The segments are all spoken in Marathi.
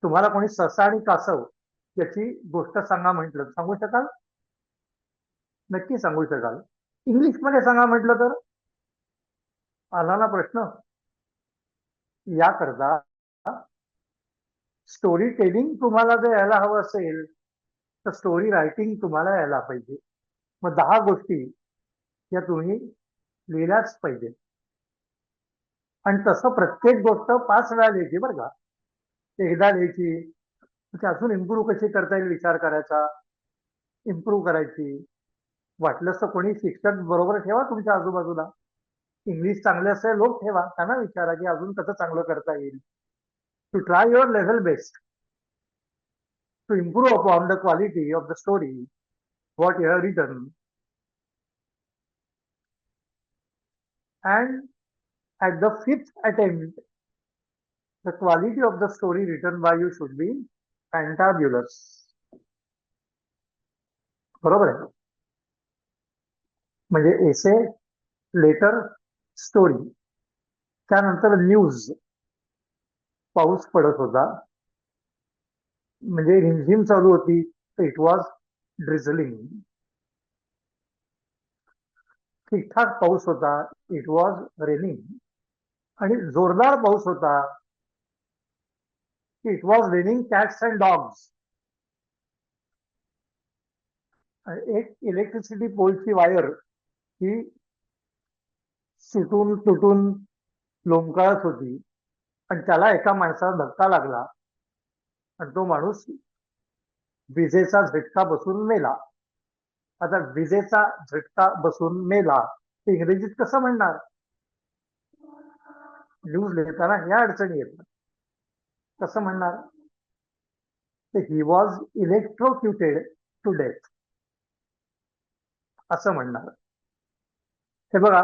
तुम्हाला कोणी ससा आणि कासव याची गोष्ट सांगा म्हटलं, सांगू शकाल? नक्की सांगू शकाल. इंग्लिश मध्ये सांगा म्हटलं तर आला ना प्रश्न. याकरता स्टोरी टेलिंग तुम्हाला जर यायला हवं असेल तर स्टोरी रायटिंग तुम्हाला यायला पाहिजे. मग 10 गोष्टी या तुम्ही लिहिल्याच पाहिजे. आणि तसं प्रत्येक गोष्ट 5 वेळा लिहायची बरं का. एकदा लिहायची, म्हणजे अजून इम्प्रूव्ह कशी करता येईल विचार करायचा, इम्प्रूव्ह करायची. वाटलंच तर कोणी शिक्षक बरोबर ठेवा तुमच्या आजूबाजूला. इंग्लिश चांगले असेल लोक ठेवा, त्यांना विचारा की अजून कसं चांगलं करता येईल. To try your level best to improve upon the quality of the story what you have written, and at the fifth attempt the quality of the story written by you should be fantabulous. बरोबर आहे. म्हणजे एसे, लेटर, स्टोरी. त्यानंतर न्यूज. पाऊस पडत होता, म्हणजे रिमझिम चालू होती, तर इट वॉज ड्रिझलिंग. ठीकठाक पाऊस होता, इट वॉज रेनिंग. आणि जोरदार पाऊस होता, it was raining cats and dogs. एक इलेक्ट्रिसिटी पोलची वायर ही सुटून तुटून लोंबकळत होती आणि त्याला एका माणसाला धक्का लागला आणि तो माणूस विजेचा झटका बसून मेला. आता विजेचा झटका बसून मेला ते इंग्रजीत कसं म्हणणार? न्यूज लिहिताना ह्या अडचणी येतात. कसं म्हणणार? ही वॉज इलेक्ट्रोक्युटेड टू डेथ असं म्हणणार. हे बघा,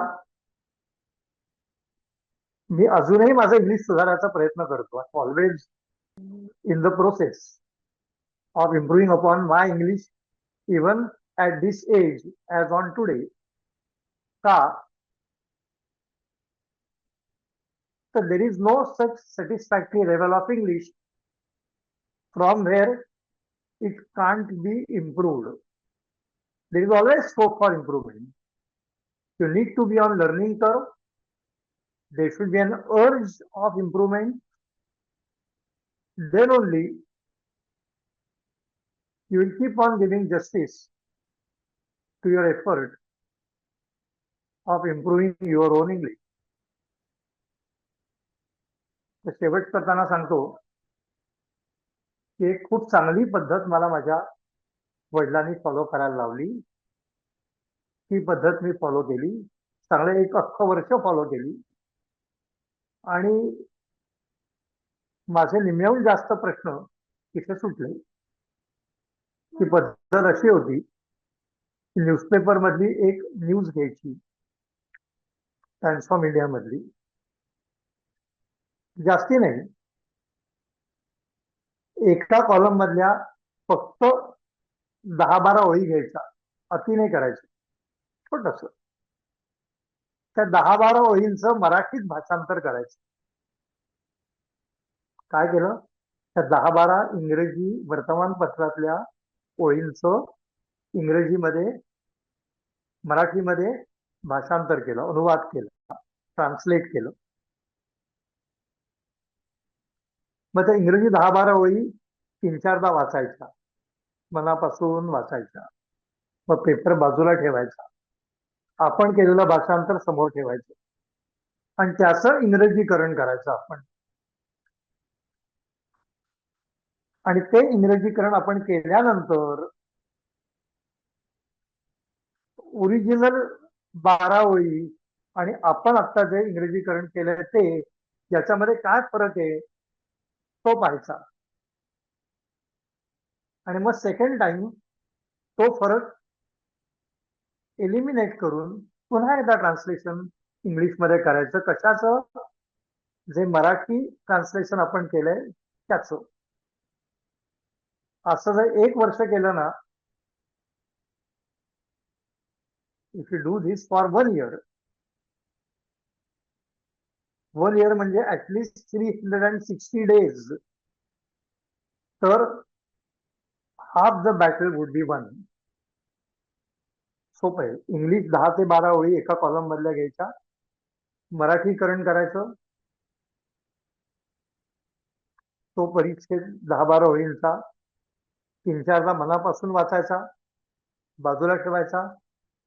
मी अजूनही माझं इंग्लिश सुधारायचा प्रयत्न करतो. Always in the process of improving upon my English even at this age as on today. का? So there is no such satisfactory level of English from where it can't be improved. There is always scope for improvement. You need to be on learning curve. There should be an urge of improvement. Then only you will keep on giving justice to your effort of improving your own English. तर शेवट करताना सांगतो की एक खूप चांगली पद्धत मला माझ्या वडिलांनी फॉलो करायला लावली. ही पद्धत मी फॉलो केली, चांगलं 1 अख्खं वर्ष फॉलो केली. आणि माझे निम्म्याहून जास्त प्रश्न तिथे सुटले. ही पद्धत अशी होती की न्यूजपेपर मधली एक न्यूज घ्यायची, टाइम्स ऑफ इंडिया मधली, जास्ती नाही, एका कॉलम मधल्या फक्त 10-12 ओळी घ्यायचा, अति नाही करायचं, छोटस. त्या 10-12 ओळींचं मराठीत भाषांतर करायचं. काय केलं? त्या 10-12 इंग्रजी वर्तमानपत्रातल्या ओळींचं इंग्रजीमध्ये, मराठीमध्ये भाषांतर केलं, अनुवाद केला, ट्रान्सलेट केलं. मग त्या इंग्रजी 10-12 ओळी 3-4दा वाचायच्या, मनापासून वाचायच्या. मग पेपर बाजूला ठेवायचा, आपण केलेलं भाषांतर समोर ठेवायचं आणि त्याचं इंग्रजीकरण करायचं आपण. आणि ते इंग्रजीकरण आपण केल्यानंतर ओरिजिनल 12 ओळी आणि आपण आता जे इंग्रजीकरण केलंय ते, याच्यामध्ये काय फरक आहे तो पाहायचा. आणि मग सेकंड टाइम तो फरक एलिमिनेट करून पुन्हा एकदा ट्रान्सलेशन इंग्लिशमध्ये करायचं. कशाचं? जे मराठी ट्रान्सलेशन आपण केलंय त्याचं. असं जर 1 वर्ष केलं ना, if you do this for 1 year, 1 year म्हणजे ऍटलिस्ट 360 days, तर half the battle would be one. सोपं आहे. इंग्लिश 10 ते 12 ओळी एका कॉलम मधल्या घ्यायच्या, मराठीकरण करायचं. तो परिच्छेद 10-12 ओळींचा 3-4दा मनापासून वाचायचा, बाजूला ठेवायचा.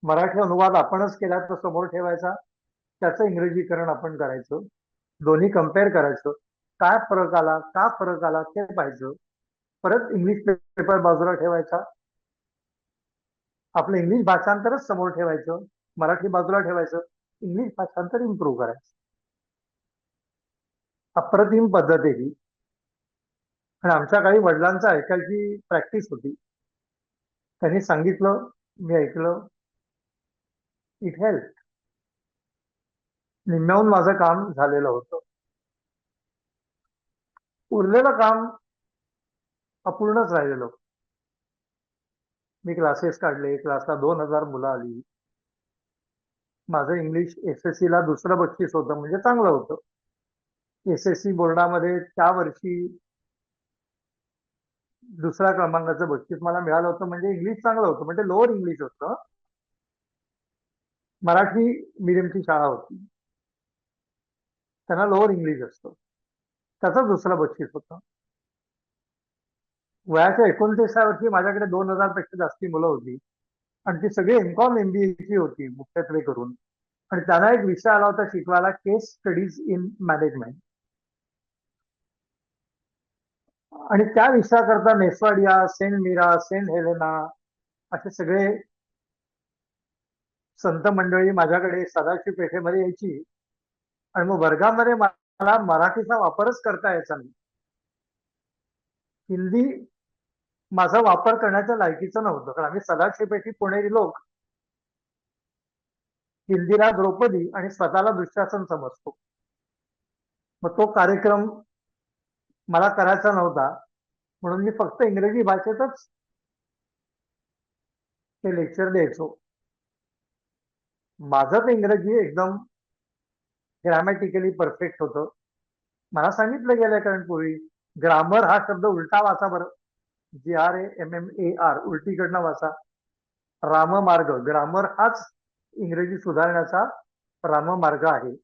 मराठी अनुवाद आपणच केला तर समोर ठेवायचा, त्याचं इंग्रजीकरण आपण करायचं, दोन्ही कम्पेअर करायचं, काय फरक आला, का फरक आला ते पाहायचं. परत इंग्लिश पेपर बाजूला ठेवायचा, आपलं इंग्लिश भाषांतरच समोर ठेवायचं, मराठी बाजूला ठेवायचं, इंग्लिश भाषांतर इम्प्रूव्ह करायचं. अप्रतिम पद्धत आहे ही. आणि आमच्या काही वडिलांचं ऐकायची प्रॅक्टिस होती. त्यांनी सांगितलं, मी ऐकलं, इट हेल्प. निम्म्याहून माझं काम झालेलं होतं. उरलेलं काम अपूर्णच राहिलेलं. मी क्लासेस काढले, क्लासला 2000 मुलं आली. माझं इंग्लिश SSC ला दुसरं बक्षीस होतं, म्हणजे चांगलं होतं. SSC बोर्डामध्ये त्या वर्षी दुसऱ्या क्रमांकाचं बक्षीस मला मिळालं होतं, म्हणजे इंग्लिश चांगलं होतं, म्हणजे लोअर इंग्लिश होतं. मराठी मीडियमची शाळा होती, त्यांना लोअर इंग्लिश असतं, त्याचं दुसरं बक्षीस होतं. वयाच्या 29व्या वर्षी माझ्याकडे 2000 पेक्षा जास्ती मुलं होती, आणि ती सगळी MCOM MBA ची होती मुख्यत्वे करून. आणि त्यांना एक विषय आला होता शिकवायला, केस स्टडीज इन मॅनेजमेंट. आणि त्या विषयाकरता Ness Wadia, Saint Mira, saint Helena असे सगळे संत मंडळी माझ्याकडे सदाशिव पेठेमध्ये यायची. आणि मग वर्गामध्ये मला मराठीचा वापरच करता यायचा नाही. हिंदी माझा वापर करण्याच्या लायकीचं नव्हतं, कारण आम्ही सदाशिव पेठी पुणेरी लोक हिंदीला द्रौपदी आणि स्वतःला दुःशासन समजतो. मग तो कार्यक्रम मला करायचा नव्हता, म्हणून मी फक्त इंग्रजी भाषेतच ते लेक्चर द्यायचो. माझं ते इंग्रजी एकदम ग्रॅमॅटिकली परफेक्ट होतं. मला सांगितलं गेलं, कारण पूर्वी ग्रामर हा शब्द उलटा वाचा बरं, GRAMMAR, उलटीकडनं वाचा. राममार्ग, ग्रामर हाच इंग्रजी सुधारण्याचा राममार्ग आहे.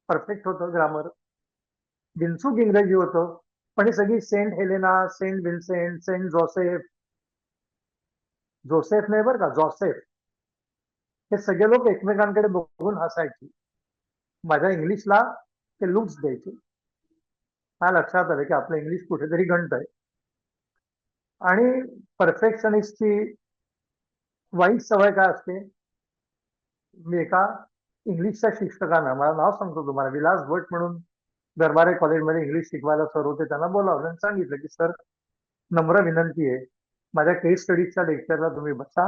परफेक्ट होतं ग्रामर, बिनचूक इंग्रजी होतं. पण ही सगळी Saint Helena, Saint Vincent, Saint Joseph, Joseph नाही बरं का, जोसेफ, हे सगळे लोक एकमेकांकडे बघून हसायचे. माझ्या इंग्लिशला ते लुक्स द्यायचे. मला लक्षात आलं की आपलं इंग्लिश कुठेतरी गणत आहे. आणि परफेक्शनिस्टची वाईट सवय काय असते, मी एका इंग्लिशच्या शिक्षकांना, मला नाव सांगतो तुम्हाला, विलास भट म्हणून दरबारे कॉलेजमध्ये इंग्लिश शिकवायला सर होते, त्यांना बोलावलं आणि सांगितलं की सर, नम्र विनंती आहे, माझ्या केस स्टडीजच्या लेक्चरला तुम्ही बसा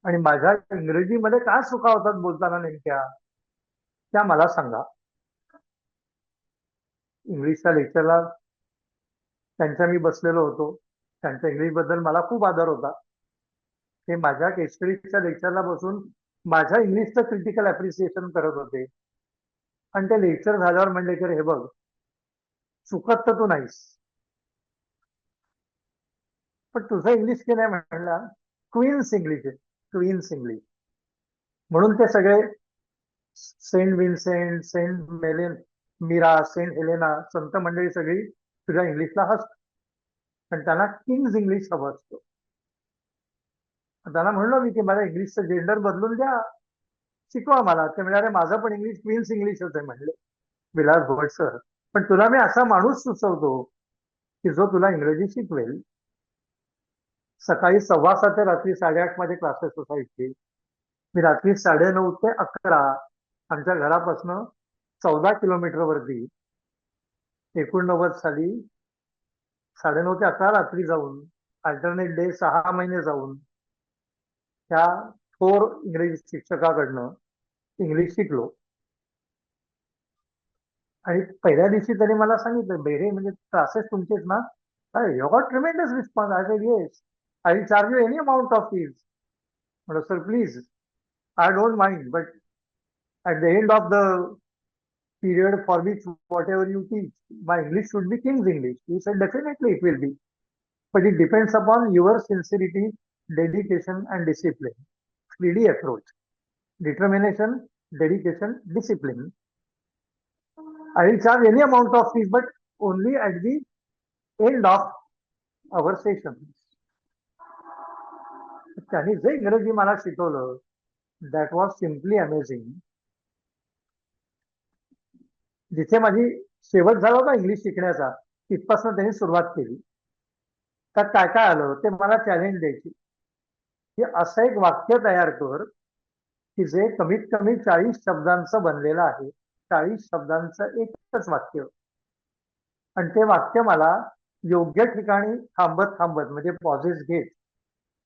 आणि माझ्या इंग्रजीमध्ये काय चुका होतात बोलताना नेमक्या त्या मला सांगा. इंग्लिशच्या लेक्चरला त्यांच्या मी बसलेलो होतो, त्यांच्या इंग्लिश बद्दल मला खूप आदर होता. ते माझ्या केस स्टडीजच्या लेक्चरला बसून माझ्या इंग्लिशचं क्रिटिकल अप्रिसिएशन करत होते. आणि ते लेक्चर झाल्यावर म्हणले की हे बघ, चुकत तर तू नाहीस, पण तुझं इंग्लिश की नाही म्हणला, क्वीन्स इंग्लिश आहे, क्वीन्स इंग्लिश. म्हणून ते सगळे सेंट विन्सेंट, सेंट मेलेन मीरा, सेंट हेलेना, संत मंडळी सगळी तुझ्या इंग्लिशला हसत, पण त्यांना किंग्स इंग्लिश हवं असतं. त्यांना म्हणलो मी की मला इंग्लिशचं जेंडर बदलून द्या, शिकवा मला. ते म्हणाले माझं पण इंग्लिश क्वीन्स इंग्लिशच आहे. म्हणले विलास भट सर, पण तुला मी असा माणूस सुचवतो की जो तुला इंग्रजी शिकवेल. सकाळी 7:15 ते रात्री 8:30 मध्ये क्लासेस असायचे. मी रात्री 9:30 ते 11 आमच्या घरापासून 14 किलोमीटर वरती 89 साली 9:30 ते 11 रात्री जाऊन, अल्टरनेट डे 6 महिने जाऊन त्या थोर इंग्रजी शिक्षकाकडनं इंग्लिश शिकलो. आणि पहिल्या दिवशी त्यांनी मला सांगितलं, बेरे म्हणजे क्लासेस तुमचेच ना, you got tremendous response. I said yes, I will charge you any amount of fees. म्हटलं sir please, I don't mind, but at the end of the period for which whatever you teach, my English should be King's English. He said, definitely it will be. But it depends upon your sincerity, dedication, and discipline. 3D approach. Determination, dedication, discipline. I will charge any amount of fees, but only at the end of our session. त्यांनी जे इंग्रजी मला शिकवलं, दॅट वॉज सिम्पली अमेझिंग. जिथे माझी शेवट झाला होता इंग्लिश शिकण्याचा, तिथपासून त्यांनी सुरुवात केली. त्यात काय काय आलं ते मला चॅलेंज द्यायची की असं एक वाक्य तयार कर की जे कमीत कमी 40 शब्दांचं बनलेलं आहे. 40 शब्दांचं एकच वाक्य, आणि ते वाक्य मला योग्य ठिकाणी थांबत थांबत म्हणजे पॉझेस घेत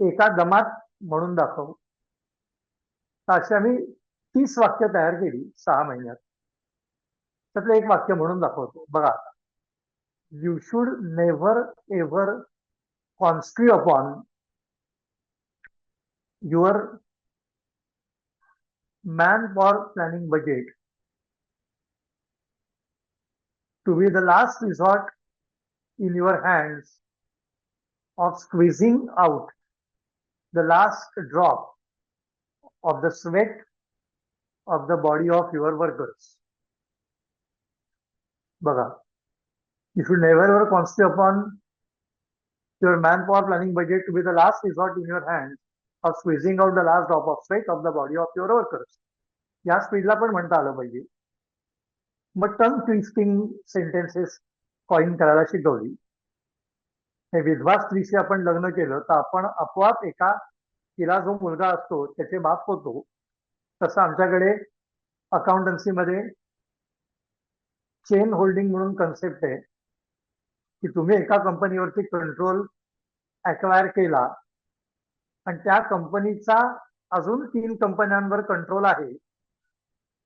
एका दमात म्हणून दाखव. अशी आम्ही 30 वाक्य तयार केली 6 महिन्यात. त्यातलं एक वाक्य म्हणून दाखवतो बघा. You should never ever constrict upon your manpower planning budget to be the last resort in your hands of squeezing out the last drop of the sweat of the body of your workers. Baga, you should never ever concentrate upon your manpower planning budget to be the last resort in your hands of squeezing out the last drop of sweat of the body of your workers. या स्पीडला पण म्हणता आलं पाहिजे. मग टंग ट्विस्टिंग सेंटेन्सेस कॉइन करायला शिकवली. हे विधवा स्त्रीशी आपण लग्न केलं तर आपण आपोआप एका, तिला जो मुलगा असतो त्याचे बाप होतो. तसं आमच्याकडे अकाउंटन्सीमध्ये चेन होल्डिंग म्हणून कन्सेप्ट आहे की तुम्ही एका कंपनीवरती कंट्रोल ॲक्वायर केला आणि त्या कंपनीचा अजून 3 कंपन्यांवर कंट्रोल आहे,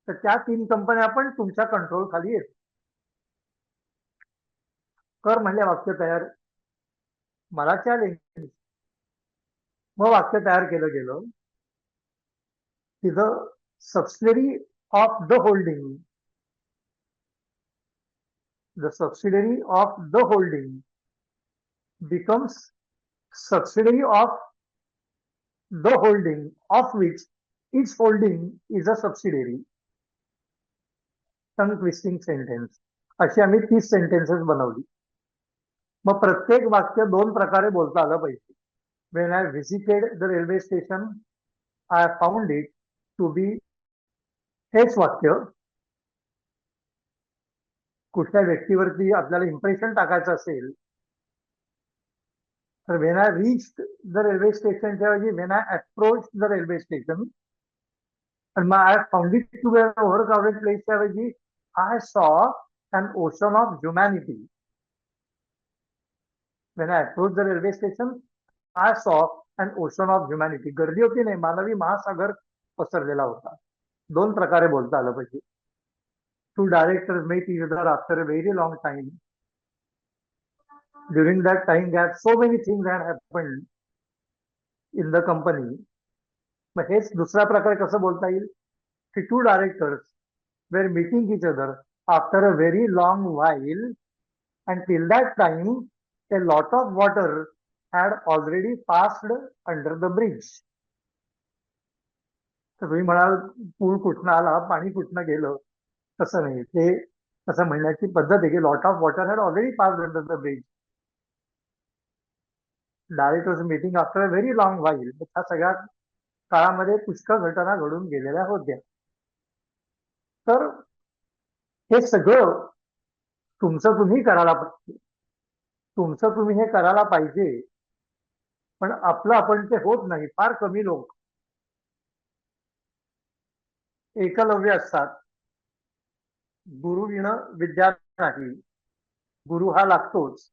तर त्या 3 कंपन्या पण तुमच्या कंट्रोल खाली येत. कर म्हणले वाक्य तयार. मला चॅलेंज. मग वाक्य तयार केलं गेलं की the subsidiary of the holding, the subsidiary of the holding becomes subsidiary of the holding of which each holding is a subsidiary. Tongue twisting sentence. अशी आम्ही 30 सेंटेन्सेस बनवली. मग प्रत्येक वाक्य 2 प्रकारे बोलता आलं पाहिजे. When I visited the railway station, I found it to be, हेच वाक्य कुठल्या व्यक्तीवरती आपल्याला इम्प्रेशन टाकायचं असेल तर when I reached the railway स्टेशनच्या ऐवजी when I approach the railway station, आणि मग I found it to be an over crowded प्लेसच्या ऐवजी I saw an ocean of humanity. When I approach the railway station I saw an ocean of humanity. गर्दी होती नाही, मानवी महासागर पसरलेला होता. 2 प्रकारे बोलता आलं पाहिजे. 2 directors met each other after a very long time. During that time gap, so many things had happened in the company. मग हेच दुसरा प्रकार कसं बोलता येईल की 2 directors were meeting each other after a very long while, and till that time a lot of water had already passed under the bridge. तर तुम्ही म्हणाल पूल कुठनं आला, पाणी कुठनं गेलं, तसं नाही. ते तसं म्हणण्याची पद्धत आहे की lot of water had already pass under the bridge. Direct was meeting after a very long while. त्या सगळ्या काळामध्ये पुष्कळ घटना घडून गेलेल्या होत्या. तर हे सगळं तुमचं तुम्ही करायला पाहिजे. तुमचं तुम्ही हे करायला पाहिजे, पण आपलं आपण ते होत नाही. फार कमी लोक एकलव्य असतात. गुरु विण विद्या नाही. गुरु हा लागतोच,